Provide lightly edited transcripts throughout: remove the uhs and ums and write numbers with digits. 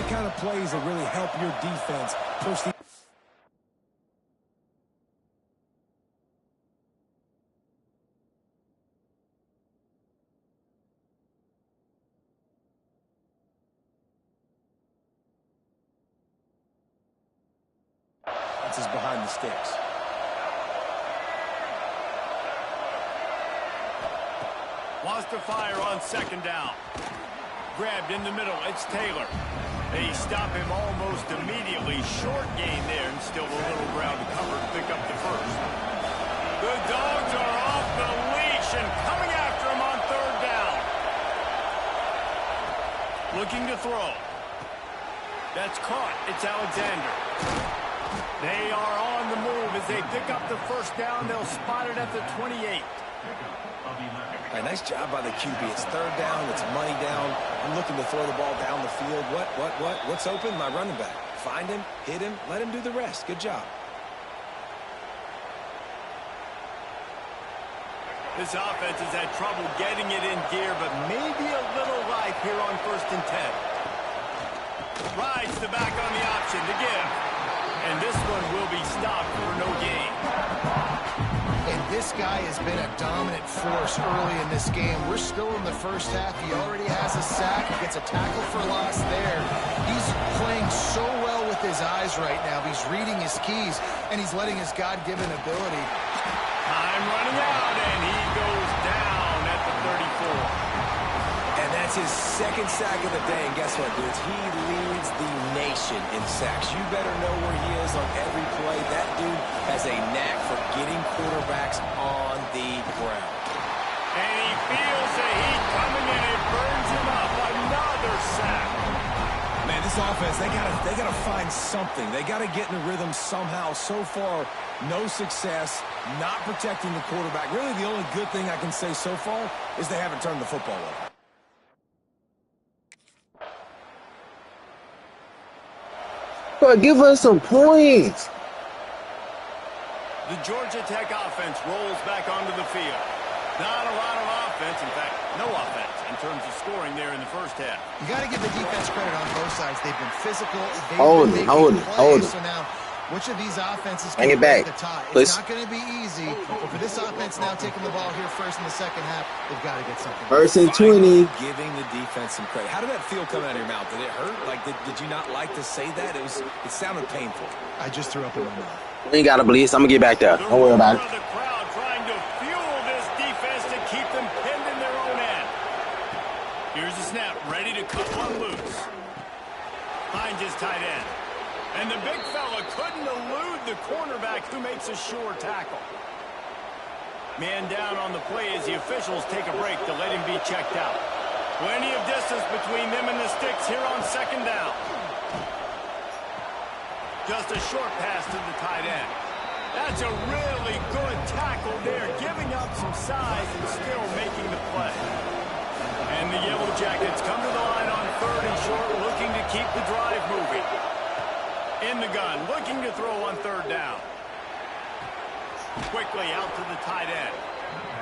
kind of plays that really help your defense push the... Is behind the sticks. Wants to fire on second down. Grabbed in the middle. It's Taylor. They stop him almost immediately. Short gain there and still a little ground to cover to pick up the first. The Dogs are off the leash and coming after him on third down. Looking to throw. That's caught. It's Alexander. They are on the move as they pick up the first down. They'll spot it at the 28. All right, nice job by the QB. It's third down. It's money down. I'm looking to throw the ball down the field. What's open? My running back. Find him, hit him, let him do the rest. Good job. This offense has had trouble getting it in gear, but maybe a little life here on 1st and 10. Rides the back on the option to give. And this one will be stopped for no gain. And this guy has been a dominant force early in this game. We're still in the first half. He already has a sack. He gets a tackle for loss there. He's playing so well with his eyes right now. He's reading his keys, and he's letting his God-given ability. Time running out, and he goes down at the 34. And that's his second sack of the day. And guess what, dudes? He leads the nation in sacks. You better know where he is on every play. That dude has a knack for getting quarterbacks on the ground. And he feels the heat coming in. It burns him up. Another sack. Man, this offense, they gotta find something. They gotta get in the rhythm somehow. So far, no success, not protecting the quarterback. Really, the only good thing I can say so far is they haven't turned the football over. But give us some points. The Georgia Tech offense rolls back onto the field. Not a lot of offense, in fact, no offense in terms of scoring there in the first half. You got to give the defense credit on both sides. They've been physical. They've been making plays. So now, which of these offenses can break the tie? It's not going to be easy. But for this offense now taking the ball here first in the second half, they've got to get something. First and 20. Giving the defense some credit. How did that feel coming out of your mouth? Did it hurt? Like, did you not like to say that? It sounded painful. I just threw up in my mouth. We ain't got to blitz. I'm going to get back there. Don't worry about it. The crowd trying to fuel this defense to keep them pinned in their own end. Here's a snap, ready to cut one loose. Hines his tight end. And the big fella couldn't elude the cornerback who makes a sure tackle. Man down on the play as the officials take a break to let him be checked out. Plenty of distance between them and the sticks here on second down. Just a short pass to the tight end. That's a really good tackle there, giving up some size and still making the play. And the Yellow Jackets come to the line on third and short, looking to keep the drive moving. In the gun, looking to throw on third down. Quickly out to the tight end.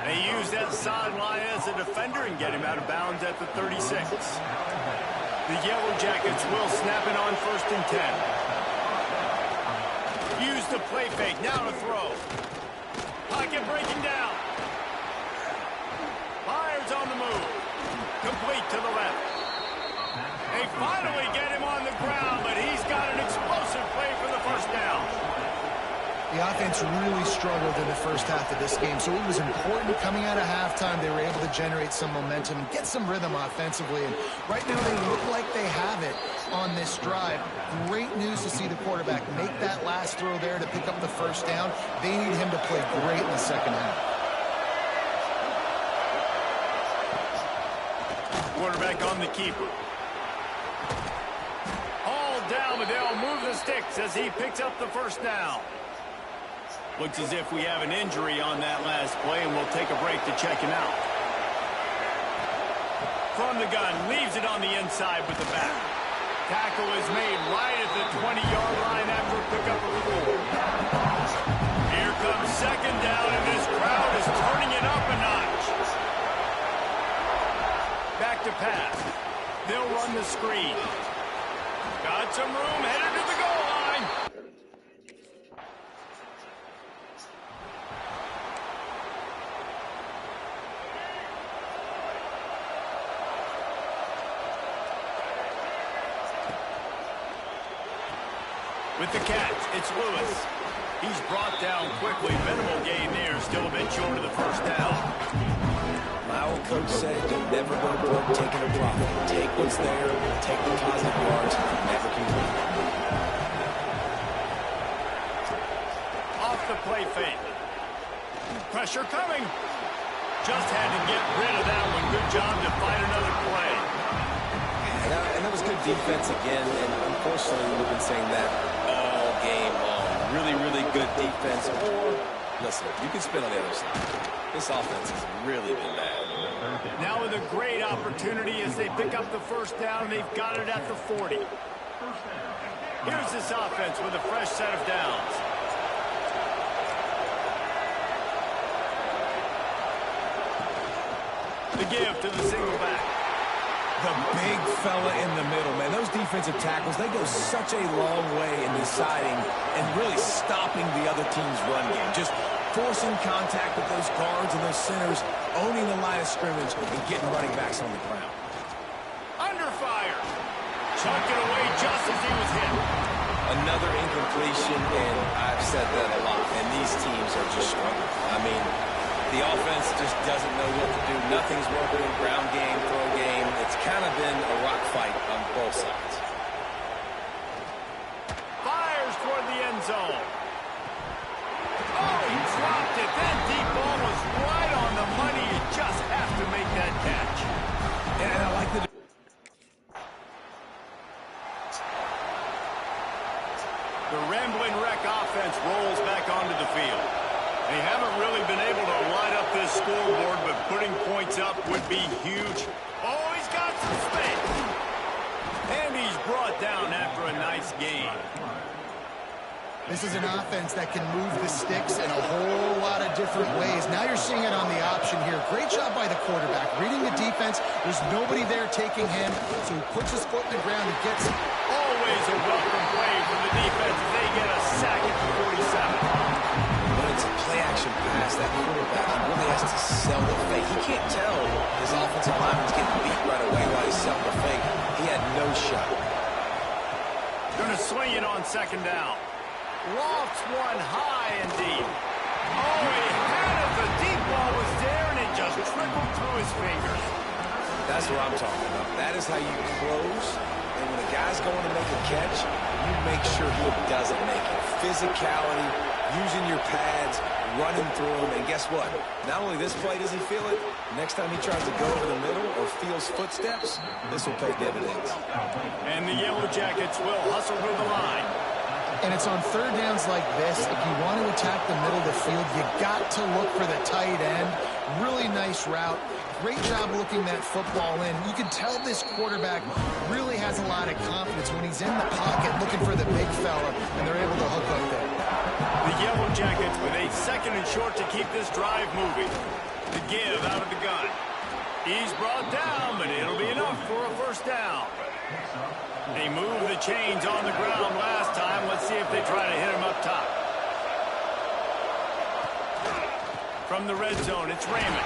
They use that sideline as a defender and get him out of bounds at the 36. The Yellow Jackets will snap it on 1st and 10. Use the play fake, now to throw. Pocket breaking down. Fires on the move. Complete to the left. They finally get him on the ground, but he's got an explosive play for the first down. The offense really struggled in the first half of this game, so it was important coming out of halftime. They were able to generate some momentum and get some rhythm offensively. And right now they look like they have it on this drive. Great news to see the quarterback make that last throw there to pick up the first down. They need him to play great in the second half. Quarterback on the keeper. All down, but they'll move the sticks as he picks up the first down. Looks as if we have an injury on that last play, and we'll take a break to check him out. From the gun, leaves it on the inside with the back. Tackle is made right at the 20-yard line after a pickup of 4. Here comes second down, and this crowd is turning it up a notch. Back to pass. They'll run the screen. some room, headed to the goal line. With the catch, it's Lewis. He's brought down quickly. Minimal gain there, still a bit short of the first down. My old coach said you'll never go broke taking a profit. Take what's there, take the positive yards, and never complain. Off the play fake. Pressure coming. Just had to get rid of that one. Good job to find another play. And that was good defense again, and unfortunately we've been saying that all game long. Really, really good defense. Or, listen, you can spin on the other side. This offense has really been bad. Now with a great opportunity as they pick up the first down. They've got it at the 40. Here's this offense with a fresh set of downs. The give to the single back. The big fella in the middle, man. Those defensive tackles, they go such a long way in deciding and really stopping the other team's run game. Just forcing contact with those guards and those centers, owning the line of scrimmage, and getting running backs on the ground. Under fire. Chucked it away just as he was hit. Another incompletion, and I've said that a lot, and these teams are just struggling. I mean, the offense just doesn't know what to do. Nothing's working in ground game, throw game. It's kind of been a rock fight on both sides. Fires toward the end zone. Oh, he dropped it. That deep ball was right on the money. You just have to make that catch. And I like the... The rambling wreck offense rolls back onto the field. They haven't really been able to light up this scoreboard, but putting points up would be huge. Oh, he's got some space. And he's brought down after a nice gain. This is an offense that can move the sticks in a whole lot of different ways. Now you're seeing it on the option here. Great job by the quarterback. Reading the defense, there's nobody there taking him, so he puts his foot in the ground and gets it. Always a welcome play from the defense as they get a sack at the 47. When it's a play-action pass, that quarterback, he really has to sell the fake. He can't tell his offensive lineman's getting beat right away while he's selling the fake. He had no shot. Going to swing it on second down. Lofts one high and deep. Oh, he had it. The deep ball was there, and it just trickled through his fingers. That's what I'm talking about. That is how you close. And when a guy's going to make a catch, you make sure he doesn't make it. Physicality, using your pads, running through them. And guess what? Not only this play does he feel it, next time he tries to go over the middle or feels footsteps, this will pay dividends. And the Yellow Jackets will hustle through the line. And it's on third downs like this. If you want to attack the middle of the field, you got to look for the tight end. Really nice route. Great job looking that football in. You can tell this quarterback really has a lot of confidence when he's in the pocket looking for the big fella, and they're able to hook up there. The Yellow Jackets with a second and short to keep this drive moving. The give out of the gun. He's brought down, but it'll be enough for a first down. They moved the chains on the ground last time. Let's see if they try to hit him up top. From the red zone, it's Raymond.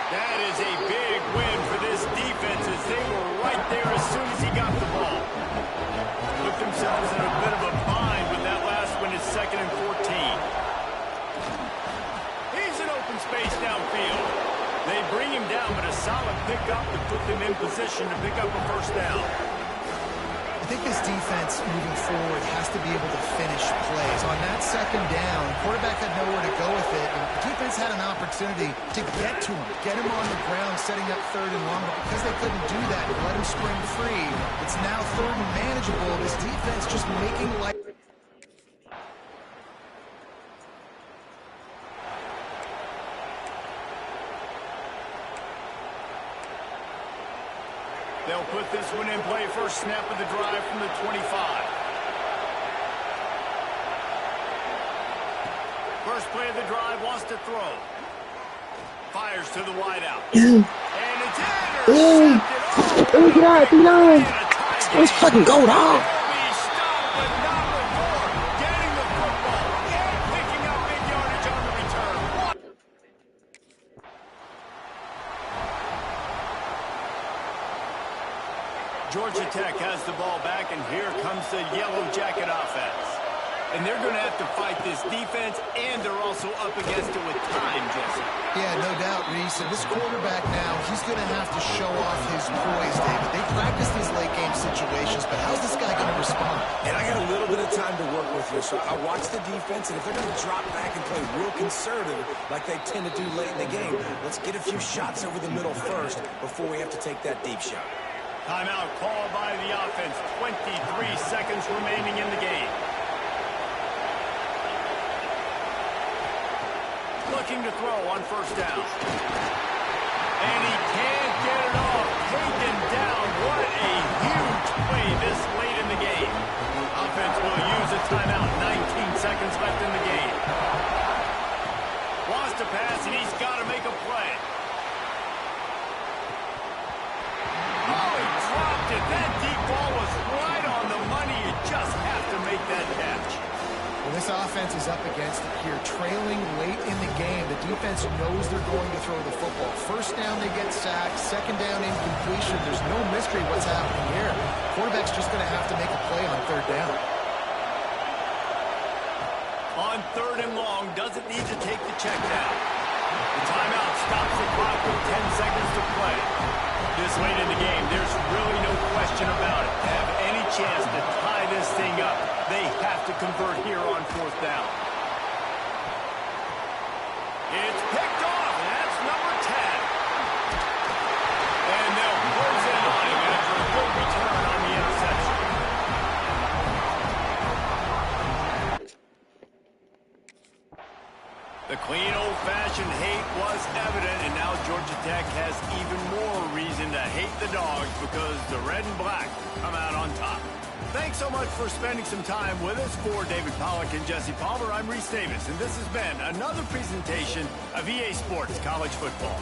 That is a big win for this defense as they were right there as soon as he got the ball. Put themselves in a bit of a bind with that last one. It's second and 14. He's in open space downfield. They bring him down, but a solid pickup to put them in position to pick up a first down. I think this defense moving forward has to be able to finish plays. On that second down, quarterback had nowhere to go with it, and the defense had an opportunity to get to him, get him on the ground, setting up third and long, but because they couldn't do that and let him spring free, it's now third and manageable. This defense just making life. They'll put this one in play. First snap of the drive from the 25. First play of the drive, wants to throw. Fires to the wideout. And it's intercepted. Get out, D-line. Let's fucking go, dog. He'll be Georgia Tech has the ball back, and here comes the Yellow Jacket offense. And they're going to have to fight this defense, and they're also up against it with time, Jesse. Yeah, no doubt, Reese. And this quarterback now, he's going to have to show off his poise, David. They practice these late-game situations, but how's this guy going to respond? And I got a little bit of time to work with here, so I watch the defense, and if they're going to drop back and play real conservative like they tend to do late in the game, let's get a few shots over the middle first before we have to take that deep shot. Timeout called by the offense. 23 seconds remaining in the game. Looking to throw on first down. And he can't get it off. Taken down. What a huge play this late in the game. Offense will use a timeout. 19 seconds left in the game. Lost a pass, and he's got to make a play. Oh, he dropped it. That deep ball was right on the money. You just have to make that catch. Well, this offense is up against it here, trailing late in the game. The defense knows they're going to throw the football. First down, they get sacked. Second down, incompletion. There's no mystery what's happening here. Quarterback's just going to have to make a play on third down. On third and long, doesn't need to take the check down. The timeout stops the clock with 10 seconds to play. This late in the game, there's really no question about it. To have any chance to tie this thing up, they have to convert here on fourth down. It's picked off, and that's number 10. And they'll close in on him after a good return on the interception. The clean, old-fashioned hate was evident, and now Georgia Tech has even more reason to hate the Dogs because the red and black come out on top. Thanks so much for spending some time with us. For David Pollack and Jesse Palmer, I'm Reese Davis, and this has been another presentation of EA Sports College Football.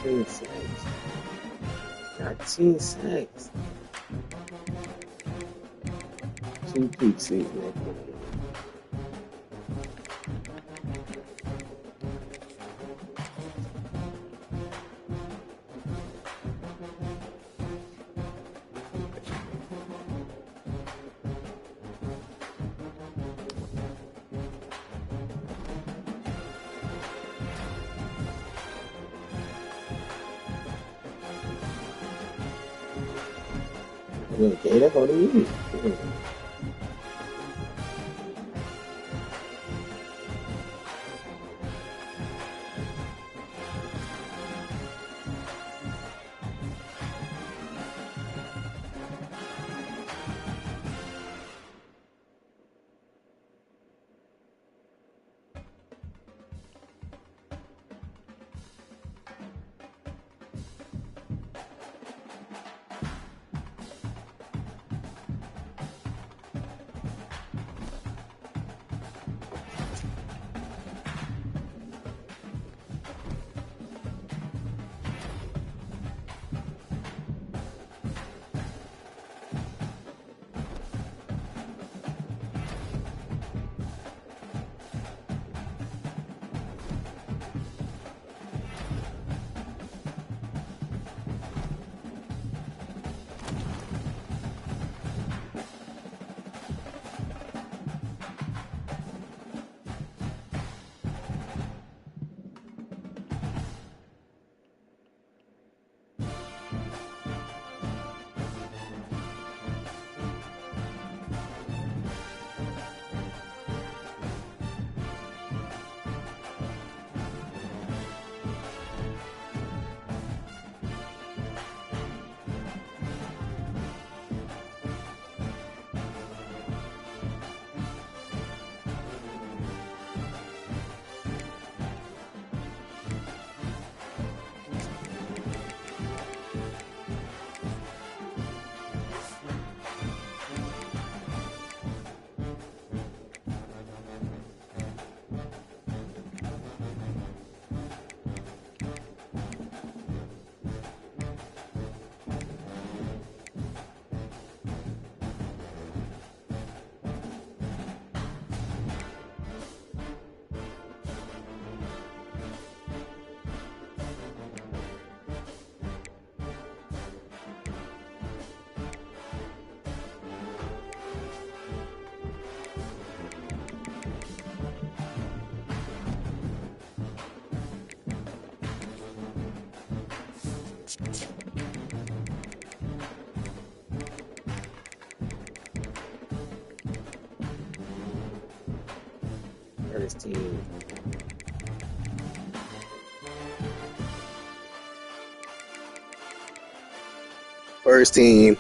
13 sacks. 13 sacks. 2 picks in that game. Okay, that's all they need. First team. First team.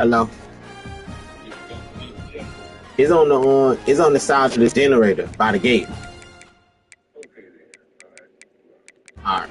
Hello. It's on the side of the generator by the gate. All right.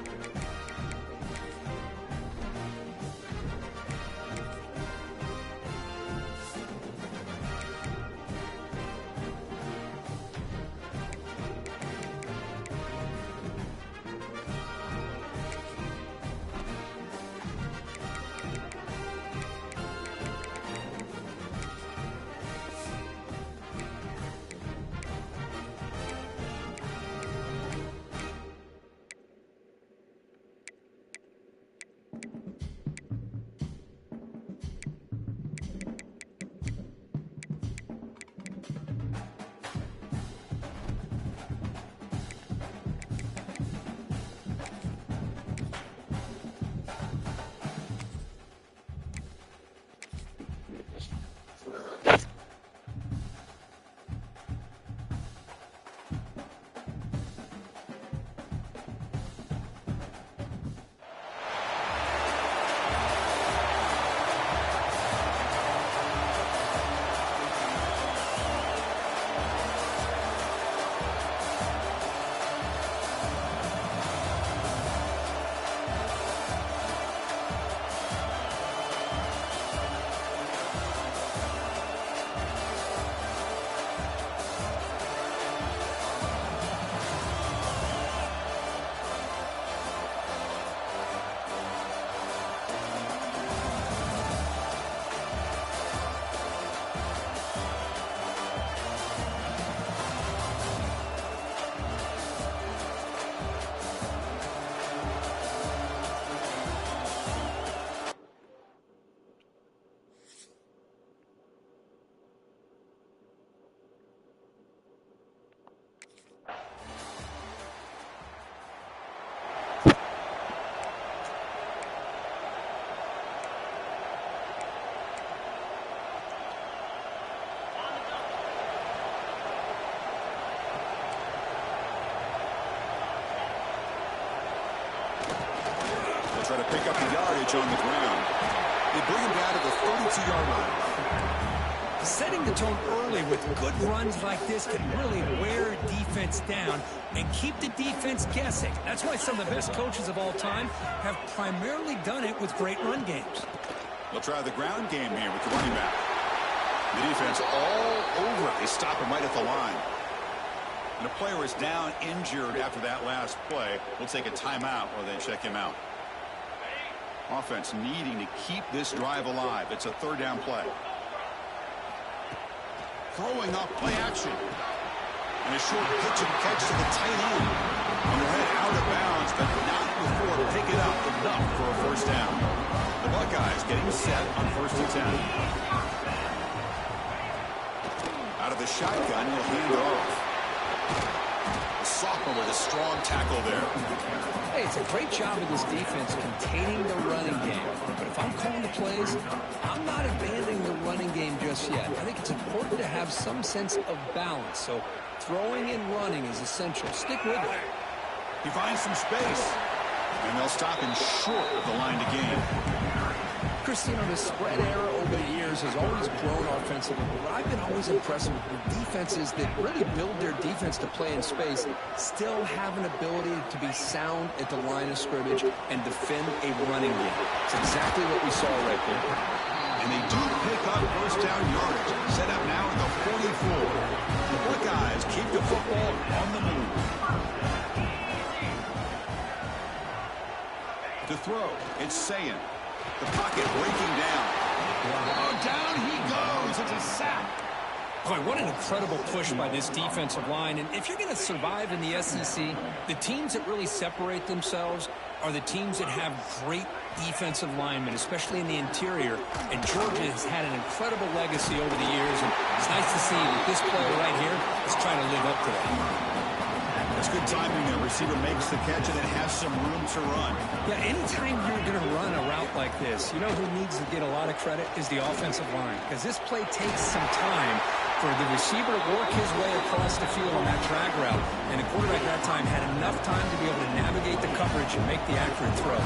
Try to pick up the yardage on the ground. They bring him down to the 32-yard line. Setting the tone early with good runs like this can really wear a defense down and keep the defense guessing. That's why some of the best coaches of all time have primarily done it with great run games. They'll try the ground game here with the running back. The defense all over it. They stop him right at the line. And a player is down injured after that last play. We'll take a timeout or then check him out. Offense needing to keep this drive alive. It's a third down play. Throwing up play action. And a short pitch and catch to the tight end. And they'll head out of bounds, but not before pick it up enough for a first down. The Buckeyes getting set on 1st and 10. Out of the shotgun, he'll hand it off. The sophomore with a strong tackle there. Hey, it's a great job of this defense containing the running game. But if I'm calling the plays, I'm not abandoning the running game just yet. I think it's important to have some sense of balance. So throwing and running is essential. Stick with it. He finds some space. And they'll stop him short of the line to gain. Christine, the spread era over the years has always grown offensively. But I've been always impressed with defenses that really build their defense to play in space, still have an ability to be sound at the line of scrimmage and defend a running game. It's exactly what we saw right there. And they do pick up first down yardage. Set up now at the 44. The Buckeyes keep the football on the move. To throw, it's Sayin. The pocket breaking down. Oh, down he goes. It's a sack. Boy, what an incredible push by this defensive line. And if you're going to survive in the SEC, the teams that really separate themselves are the teams that have great defensive linemen, especially in the interior. And Georgia has had an incredible legacy over the years. And it's nice to see that this player right here is trying to live up to that. That's good timing there. Receiver makes the catch and then has some room to run. Yeah, anytime you're going to run a route like this, you know who needs to get a lot of credit is the offensive line. Because this play takes some time for the receiver to work his way across the field on that drag route. And the quarterback at that time had enough time to be able to navigate the coverage and make the accurate throw.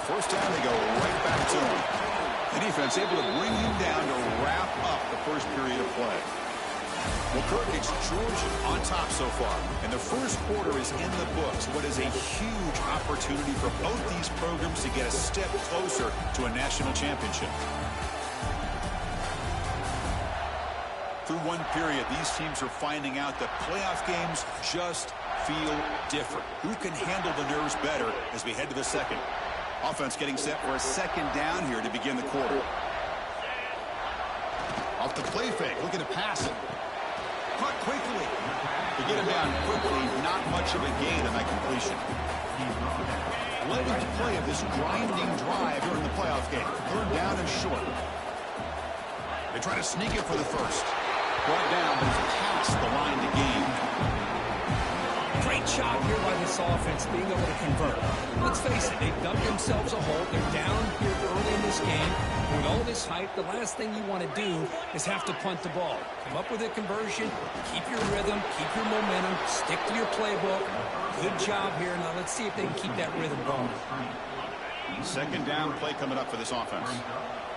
first down, they go right back to him. The defense able to bring him down to wrap up the first period of play. Well, Kirk, it's Georgia on top so far. And the first quarter is in the books. What is a huge opportunity for both these programs to get a step closer to a national championship. Through one period, these teams are finding out that playoff games just feel different. Who can handle the nerves better as we head to the second? Offense getting set for a second down here to begin the quarter. Off the play fake, looking to pass it. Caught quickly. To get him down quickly, not much of a gain on that completion. 11th play of this grinding drive during the playoff game. Third down and short. They try to sneak it for the first. Brought down, but it's past the line to gain. Great job here by this offense being able to convert. Let's face it, they've dug themselves a hole. They're down here early in this game. With all this hype, the last thing you want to do is have to punt the ball. Come up with a conversion, keep your rhythm, keep your momentum, stick to your playbook. Good job here. Now let's see if they can keep that rhythm going. Second down play coming up for this offense.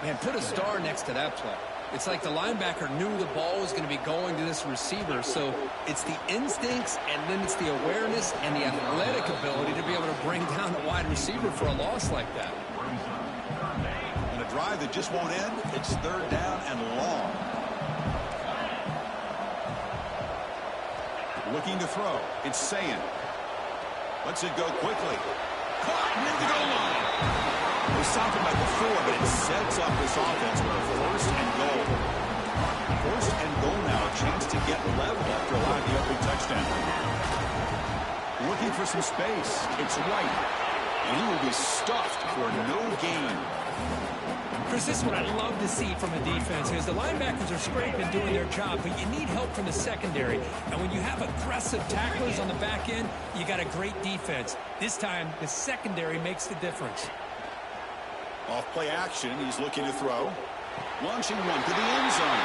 Man, put a star next to that play. It's like the linebacker knew the ball was going to be going to this receiver, so it's the instincts and then it's the awareness and the athletic ability to be able to bring down a wide receiver for a loss like that. And a drive that just won't end. It's third down and long. Looking to throw. It's Sayin. Lets it go quickly. Caught near the goal line. They stopped him at the 4, but it sets up this offense with a first and goal. First and goal now, a chance to get level after allowing the opening touchdown. Looking for some space. It's White, and he will be stuffed for no gain. Chris, this is what I love to see from a defense is the linebackers are scraping, doing their job, but you need help from the secondary. And when you have aggressive tacklers on the back end, you got a great defense. This time, the secondary makes the difference. Off play action, he's looking to throw. Launching one to the end zone.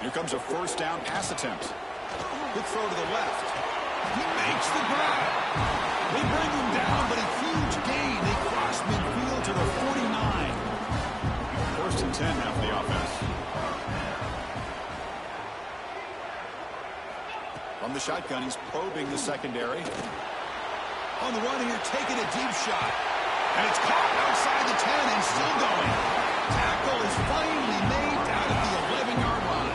Here comes a first down pass attempt. Good throw to the left. He makes the grab. They bring him down, but a huge gain. They cross midfield to the 49. First and 10 now for the offense. From the shotgun, he's probing the secondary. On the run here, taking a deep shot. And it's caught outside the 10 and still going. Tackle is finally made down at the 11-yard line.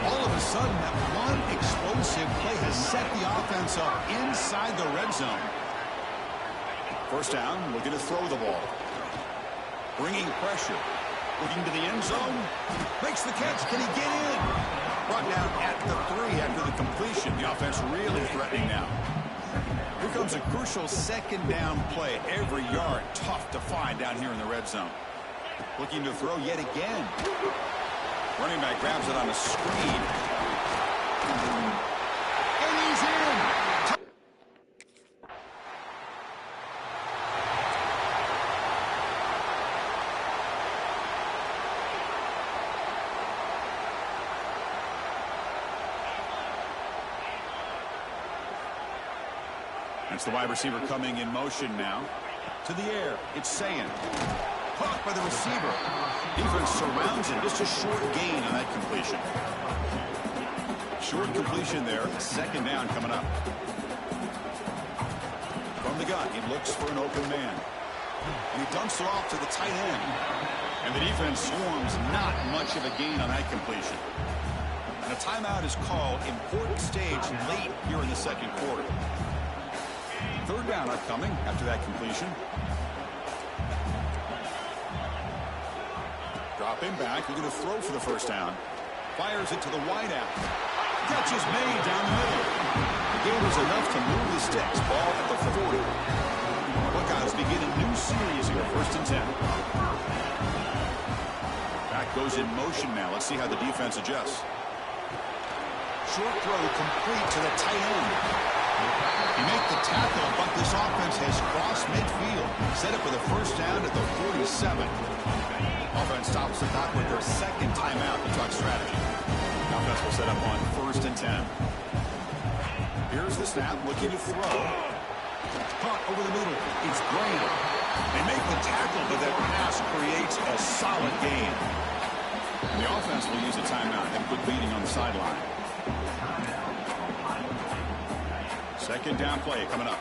All of a sudden, that one explosive play has set the offense up inside the red zone. First down, looking to throw the ball. Bringing pressure. Looking to the end zone. Makes the catch. Can he get in? Brought down at the 3 after the completion. The offense really threatening now. Here comes a crucial second down play. Every yard tough to find down here in the red zone. Looking to throw yet again. Running back grabs it on a screen. And he's in. That's the wide receiver coming in motion now. To the air. It's Sayin. Caught by the receiver. Defense surrounds him. Just a short gain on that completion. Short completion there. Second down coming up. From the gun, he looks for an open man. And he dumps it off to the tight end. And the defense swarms. Not much of a gain on that completion. And a timeout is called. Important stage late here in the second quarter. Third down upcoming after that completion. Dropping back, looking to throw for the first down. Fires it to the wideout. Catch is made down the middle. The gain was enough to move the sticks. Ball at the 40. Buckeyes begin a new series here, first and 10. Back goes in motion now. Let's see how the defense adjusts. Short throw complete to the tight end. He made the tackle, but this offense has crossed midfield. Set up for the first down at the 47. Offense stops the clock with their second timeout to talk strategy. Offense will set up on 1st and 10. Here's the snap, looking to throw. Caught over the middle. It's Graham. They make the tackle, but that pass creates a solid gain. And the offense will use a timeout and put meeting on the sideline. Second down play coming up.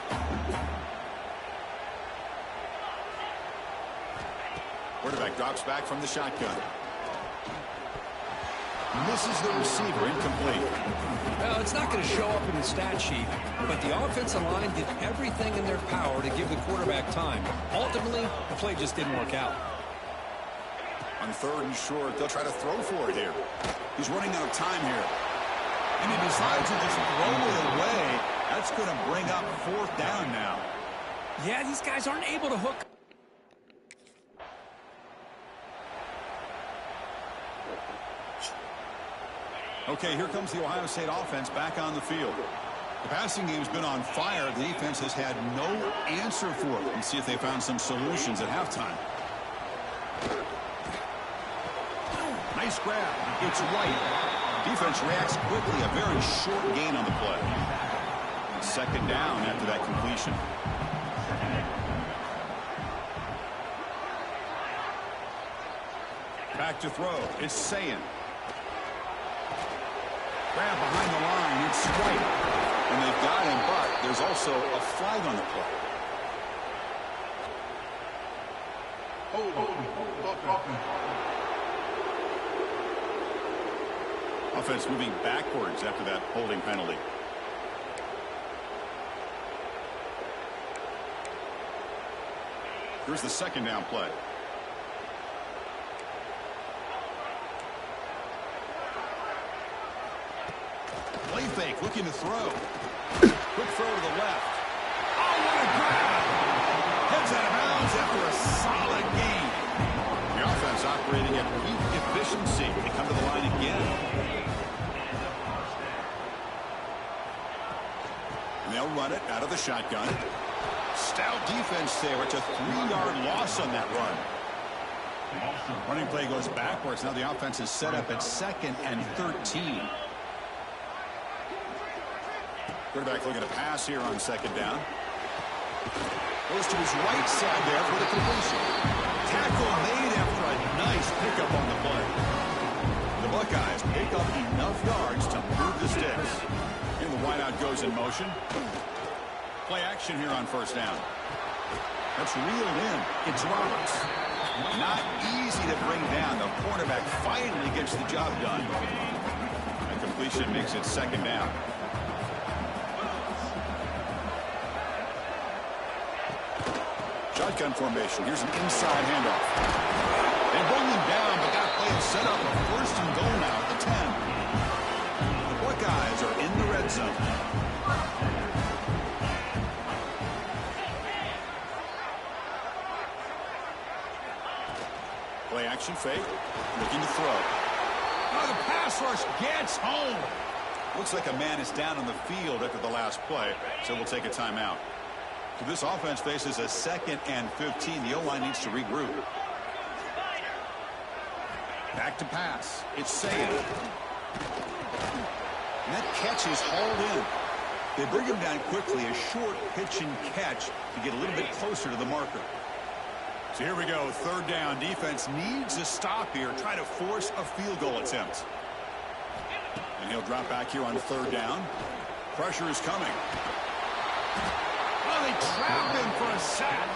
Quarterback drops back from the shotgun. Misses the receiver, incomplete. Well, it's not going to show up in the stat sheet, but the offensive line did everything in their power to give the quarterback time. Ultimately, the play just didn't work out. On 3rd and short, they'll try to throw for it here. He's running out of time here. And he decides to just throw it away. That's going to bring up 4th down now. Yeah, these guys aren't able to hook. Okay, here comes the Ohio State offense back on the field. The passing game's been on fire. The defense has had no answer for it. Let's see if they found some solutions at halftime. Nice grab. It's White. Defense reacts quickly. A very short gain on the play. Second down after that completion. Back to throw. It's Sayin. Grab behind the line. It's White. And they've got him, but there's also a flag on the play. Offense moving backwards after that holding penalty. Here's the second down play. Play fake, looking to throw. Quick throw to the left. Oh, what a grab! Heads out of bounds after a solid gain. The offense operating at peak efficiency. They come to the line again. And they'll run it out of the shotgun. Stout defense there. It's a 3-yard loss on that run. Running play goes backwards. Now the offense is set up at 2nd and 13. Quarterback looking to pass here on 2nd down. Goes to his right side there for the completion. Tackle made after a nice pickup on the play. The Buckeyes pick up enough yards to move the sticks. And the wideout goes in motion. Play action here on 1st down. That's reeled in. It's Roberts. Not easy to bring down. The cornerback finally gets the job done. The completion makes it 2nd down. Shotgun formation. Here's an inside handoff. They bring him down, but that play is set up a 1st and goal now at the 10. The Buckeyes are in the red zone. Play action fake. Looking to throw. Oh, the pass rush gets home. Looks like a man is down on the field after the last play, so we'll take a timeout. So this offense faces a 2nd and 15. The O-line needs to regroup. Back to pass. It's Sayin. And that catch is hauled in. They bring him down quickly. A short pitch and catch to get a little bit closer to the marker. So here we go. 3rd down. Defense needs a stop here. Try to force a field goal attempt. And he'll drop back here on 3rd down. Pressure is coming. Oh, they trap him for a sack.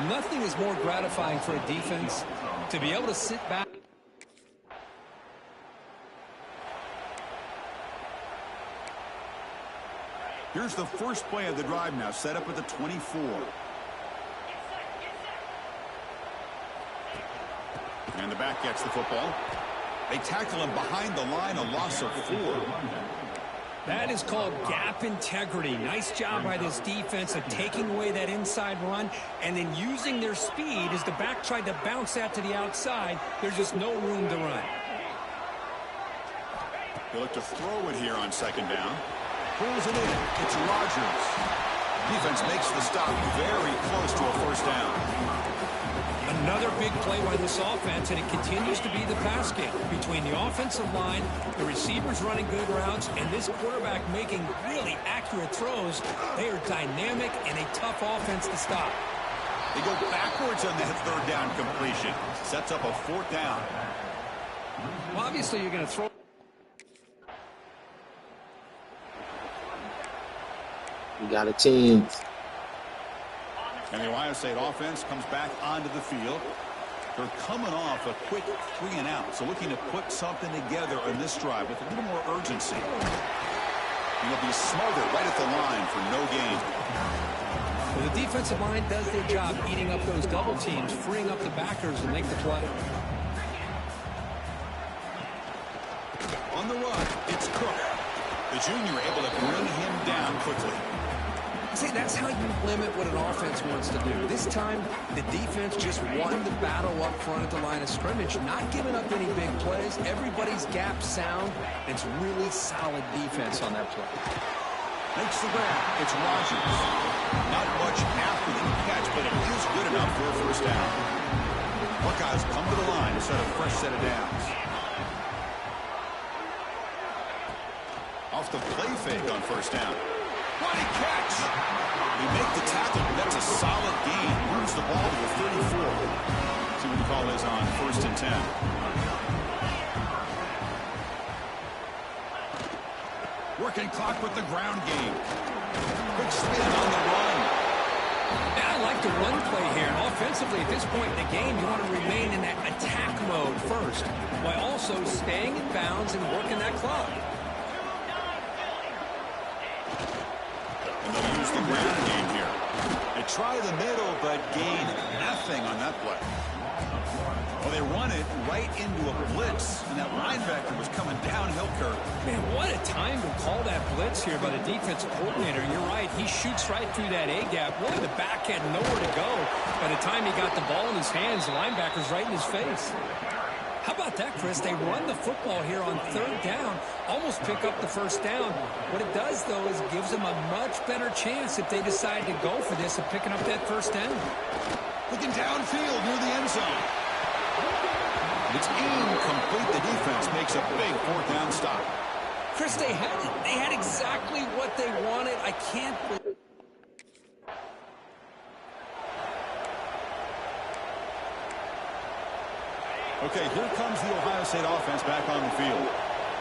Nothing is more gratifying for a defense to be able to sit back. Here's the first play of the drive now, set up at the 24. And the back gets the football. They tackle him behind the line, a loss of 4. That is called gap integrity. Nice job by this defense of taking away that inside run and then using their speed as the back tried to bounce that to the outside. There's just no room to run. They look to throw it here on 2nd down. Pulls it in. It's Rodgers. Defense makes the stop very close to a first down. Another big play by this offense, and it continues to be the pass game between the offensive line, the receivers running good routes, and this quarterback making really accurate throws. They are dynamic and a tough offense to stop. They go backwards on that third down completion. Sets up a fourth down. Well, obviously, you're going to throw. We got a chance. And the Ohio State offense comes back onto the field. They're coming off a quick 3 and out, so looking to put something together on this drive with a little more urgency. And they'll be smothered right at the line for no gain. Well, the defensive line does their job eating up those double teams, freeing up the backers and make the play. On the run, it's Cook. The junior able to bring him down quickly. See, that's how you limit what an offense wants to do. This time, the defense just won the battle up front at the line of scrimmage, not giving up any big plays. Everybody's gap sound. It's really solid defense on that play. Makes the grab. It's Rodgers. Not much after the catch, but it is good enough for a first down. Buckeyes come to the line to set a fresh set of downs. Off the play fake on first down. What a catch! They make the tackle. That's a solid gain. Moves the ball to the 34. See what the call is on 1st and 10. Working clock with the ground game. Quick spin on the run. Yeah, I like the run play here. And offensively, at this point in the game, you want to remain in that attack mode first, while also staying in bounds and working that clock. They'll use the ground game here. They try the middle, but gain nothing on that play. Well, they run it right into a blitz, and that linebacker was coming downhill curve. Man, what a time to call that blitz here by the defensive coordinator. You're right. He shoots right through that A-gap. Really, the back had nowhere to go. By the time he got the ball in his hands, the linebacker's right in his face. How about that, Chris? They run the football here on 3rd down, almost pick up the first down. What it does, though, is it gives them a much better chance if they decide to go for this of picking up that first down. Looking downfield near the end zone. It's incomplete. The defense makes a big 4th down stop. Chris, they had exactly what they wanted. I can't believe. Okay, here comes the Ohio State offense back on the field.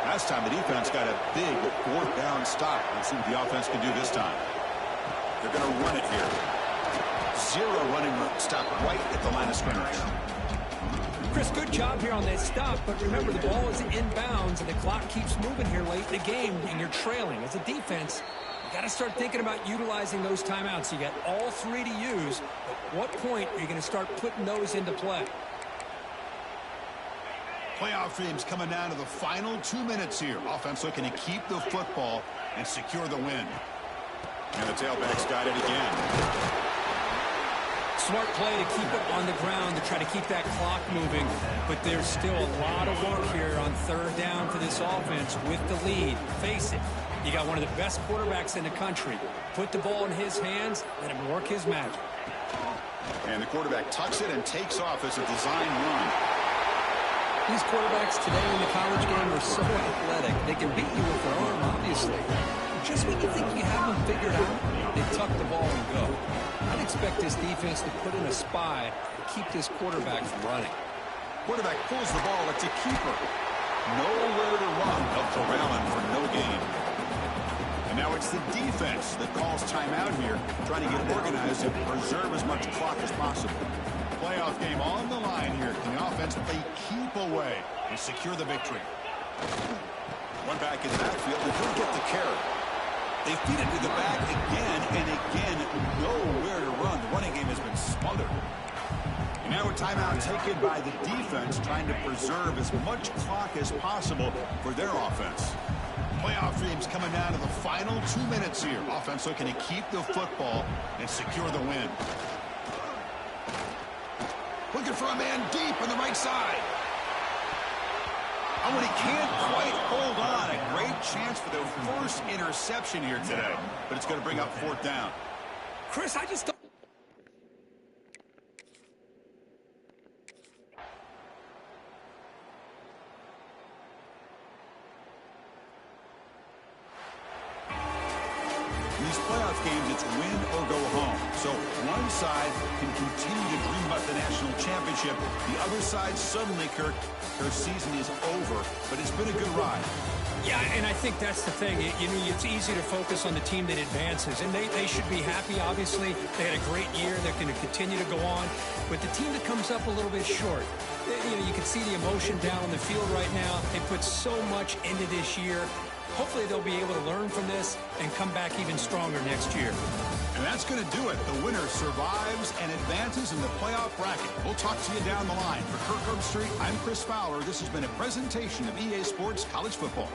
Last time the defense got a big 4th down stop. Let's see what the offense can do this time. They're going to run it here. 0 running room. Stop right at the line of scrimmage. Chris, good job here on that stop, but remember the ball is in bounds and the clock keeps moving here late in the game and you're trailing. As a defense, you got to start thinking about utilizing those timeouts. You got all 3 to use. At what point are you going to start putting those into play? Playoff teams coming down to the final 2 minutes here. Offense looking to keep the football and secure the win. And the tailback's got it again. Smart play to keep it on the ground to try to keep that clock moving. But there's still a lot of work here on 3rd down for this offense with the lead. Face it, you got one of the best quarterbacks in the country. Put the ball in his hands, let him work his magic. And the quarterback tucks it and takes off as a design run. These quarterbacks today in the college game are so athletic. They can beat you with their arm, obviously. Just when you think you have them figured out, they tuck the ball and go. I'd expect this defense to put in a spy to keep this quarterback from running. Quarterback pulls the ball. It's a keeper. Nowhere to run. Up to Allen for no gain. And now it's the defense that calls timeout here, trying to get organized and preserve as much clock as possible. Playoff game on the line here. Can the offense play keep away and secure the victory? One back in the backfield, and he'll get the carry. They feed it to the back again and again. Nowhere to run. The running game has been smothered. And now a timeout taken by the defense, trying to preserve as much clock as possible for their offense. Playoff teams coming down to the final 2 minutes here. Offense looking to keep the football and secure the win. Looking for a man deep on the right side. Oh, and he can't quite hold on. A great chance for their first interception here today. But it's going to bring up fourth down. Chris, I just don't... In these playoff games, it's win or go home. So one side can continue to dream about the national championship. The other side suddenly, Kirk, their season is over, but it's been a good ride. Yeah, and I think that's the thing. You know, it's easy to focus on the team that advances, and they should be happy, obviously. They had a great year. They're going to continue to go on. But the team that comes up a little bit short, you know, you can see the emotion down on the field right now. They put so much into this year. Hopefully they'll be able to learn from this and come back even stronger next year. And that's going to do it. The winner survives and advances in the playoff bracket. We'll talk to you down the line. For Kirk Herbstreit, I'm Chris Fowler. This has been a presentation of EA Sports College Football.